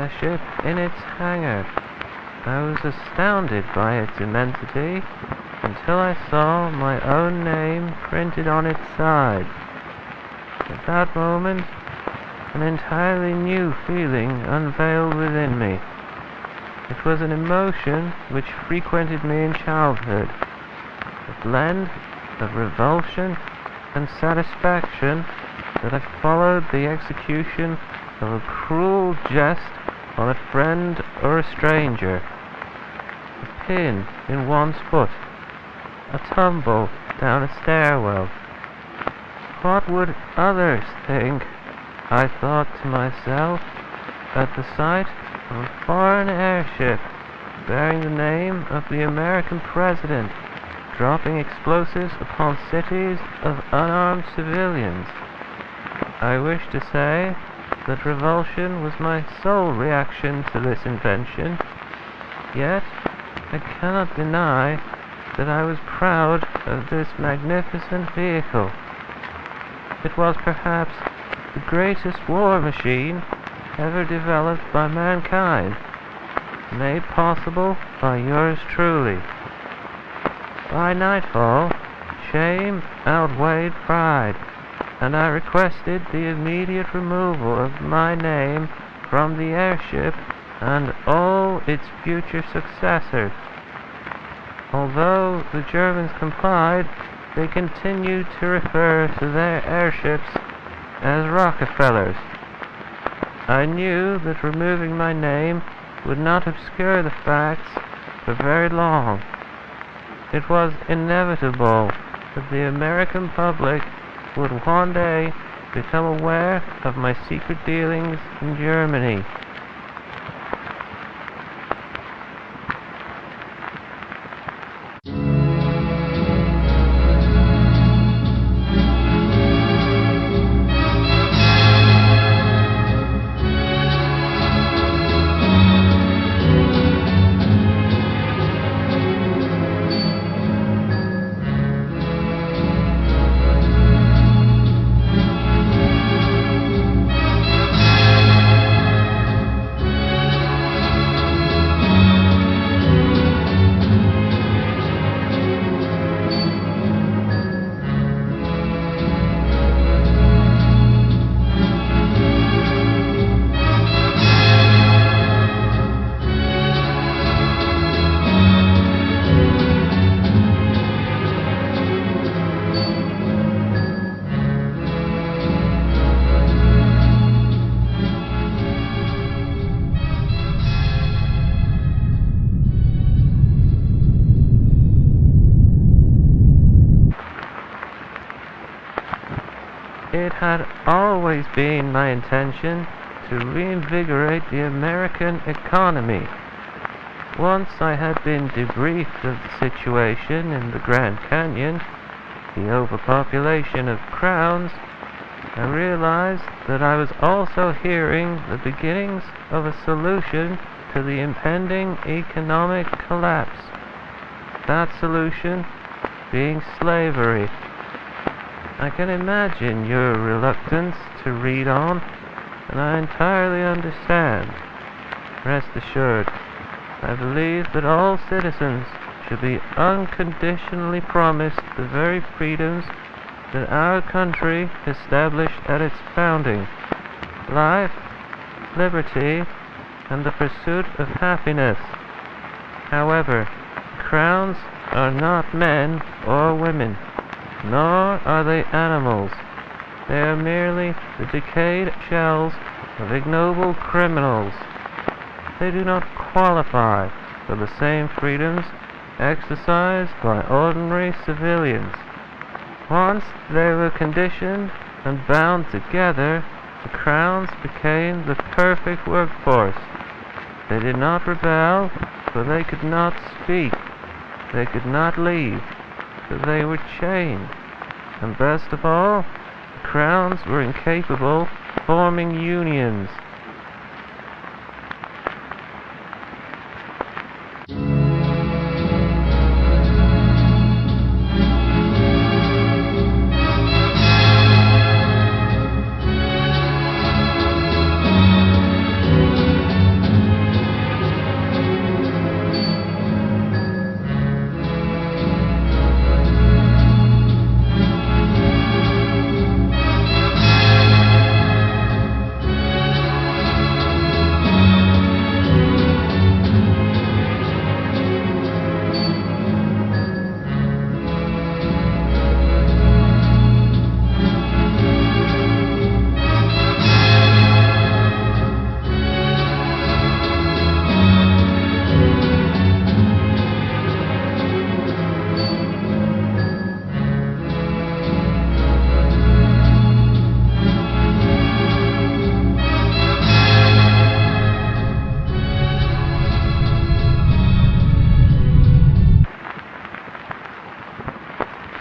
airship in its hangar. I was astounded by its immensity until I saw my own name printed on its side. At that moment, an entirely new feeling unveiled within me. It was an emotion which frequented me in childhood, a blend of revulsion and satisfaction that I followed the execution of a cruel jest on a friend or a stranger. A pin in one's foot, a tumble down a stairwell. What would others think? I thought to myself, at the sight of a foreign airship bearing the name of the American president dropping explosives upon cities of unarmed civilians. I wish to say that revulsion was my sole reaction to this invention, yet I cannot deny that I was proud of this magnificent vehicle. It was perhaps the greatest war machine ever developed by mankind, made possible by yours truly. By nightfall, shame outweighed pride, and I requested the immediate removal of my name from the airship and all its future successors. Although the Germans complied, they continued to refer to their airships as Rockefellers. I knew that removing my name would not obscure the facts for very long. It was inevitable that the American public would one day become aware of my secret dealings in Germany. It had always been my intention to reinvigorate the American economy. Once I had been debriefed of the situation in the Grand Canyon, the overpopulation of crowns, I realized that I was also hearing the beginnings of a solution to the impending economic collapse. That solution being slavery. I can imagine your reluctance to read on, and I entirely understand. Rest assured, I believe that all citizens should be unconditionally promised the very freedoms that our country established at its founding: life, liberty, and the pursuit of happiness. However, crowns are not men or women, nor are they animals. They are merely the decayed shells of ignoble criminals. They do not qualify for the same freedoms exercised by ordinary civilians. Once they were conditioned and bound together, the crowns became the perfect workforce. They did not rebel, for they could not speak. They could not leave, for they were chained. And best of all, the crowns were incapable of forming unions.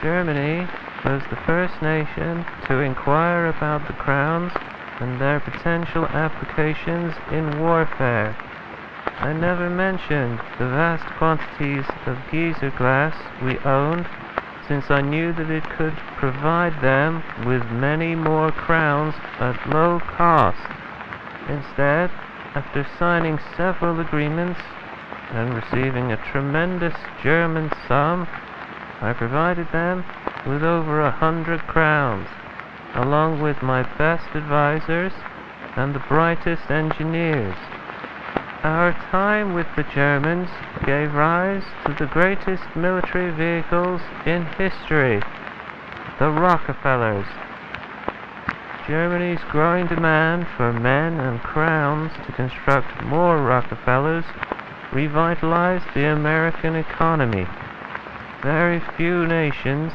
Germany was the first nation to inquire about the crowns and their potential applications in warfare. I never mentioned the vast quantities of geyser glass we owned, since I knew that it could provide them with many more crowns at low cost. Instead, after signing several agreements and receiving a tremendous German sum, I provided them with over 100 crowns, along with my best advisors and the brightest engineers. Our time with the Germans gave rise to the greatest military vehicles in history, the Rockefellers. Germany's growing demand for men and crowns to construct more Rockefellers revitalized the American economy. Very few nations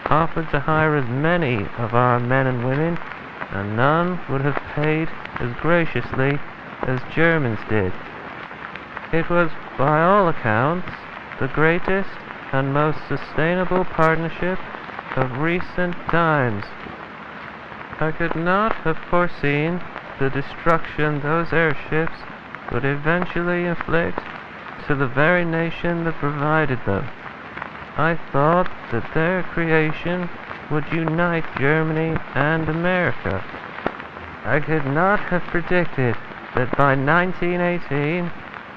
offered to hire as many of our men and women, and none would have paid as graciously as Germans did. It was, by all accounts, the greatest and most sustainable partnership of recent times. I could not have foreseen the destruction those airships would eventually inflict to the very nation that provided them. I thought that their creation would unite Germany and America. I could not have predicted that by 1918,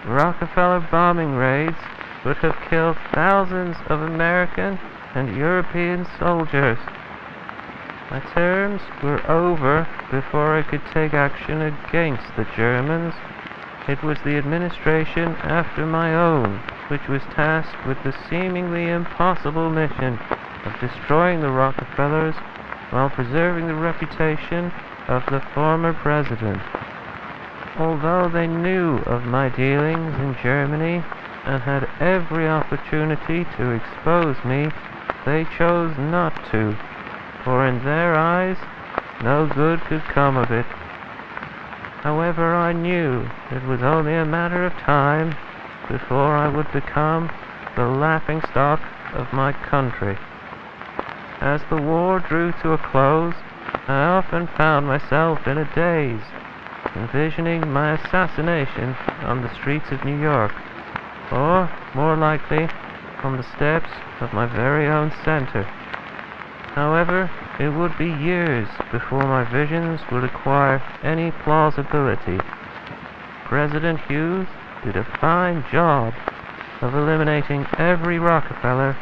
Rockefeller bombing raids would have killed thousands of American and European soldiers. My terms were over before I could take action against the Germans. It was the administration after my own which was tasked with the seemingly impossible mission of destroying the Rockefellers while preserving the reputation of the former president. Although they knew of my dealings in Germany and had every opportunity to expose me, they chose not to, for in their eyes no good could come of it. However, I knew it was only a matter of time before I would become the laughingstock of my country. As the war drew to a close, I often found myself in a daze, envisioning my assassination on the streets of New York, or, more likely, on the steps of my very own center. However, it would be years before my visions would acquire any plausibility. President Hughes did a fine job of eliminating every Rockefeller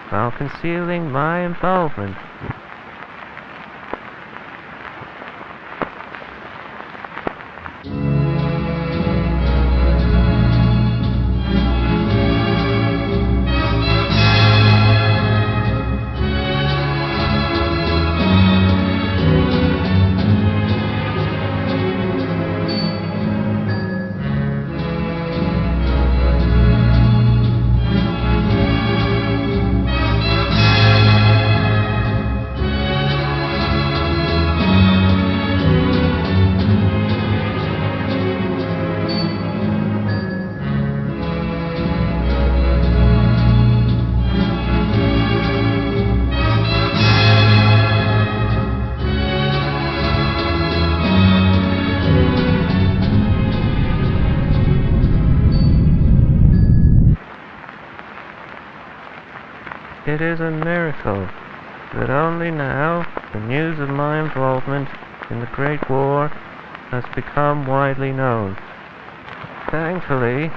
while concealing my involvement. It is a miracle that only now the news of my involvement in the Great War has become widely known. Thankfully,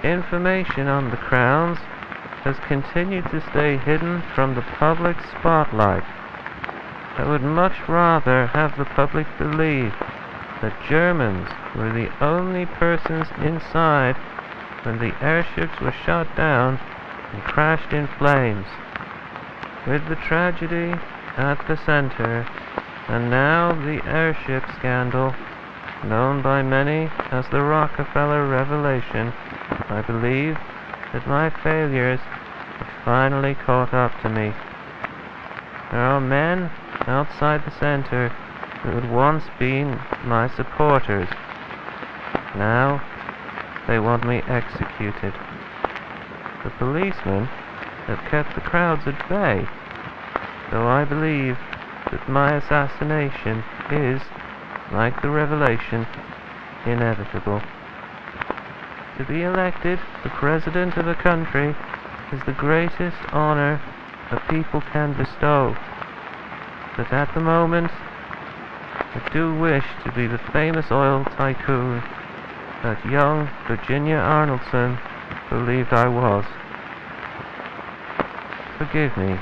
information on the crowns has continued to stay hidden from the public spotlight. I would much rather have the public believe that Germans were the only persons inside when the airships were shot down and crashed in flames. With the tragedy at the center, and now the airship scandal, known by many as the Rockefellerrevelation, I believe that my failures have finally caught up to me. There are men outside the center who had once been my supporters. Now they want me executed. The policemen have kept the crowds at bay, though I believe that my assassination is, like the revelation, inevitable. To be elected the president of a country is the greatest honor a people can bestow. But at the moment, I do wish to be the famous oil tycoon that young Virginia Arnoldson believed I was. Forgive me.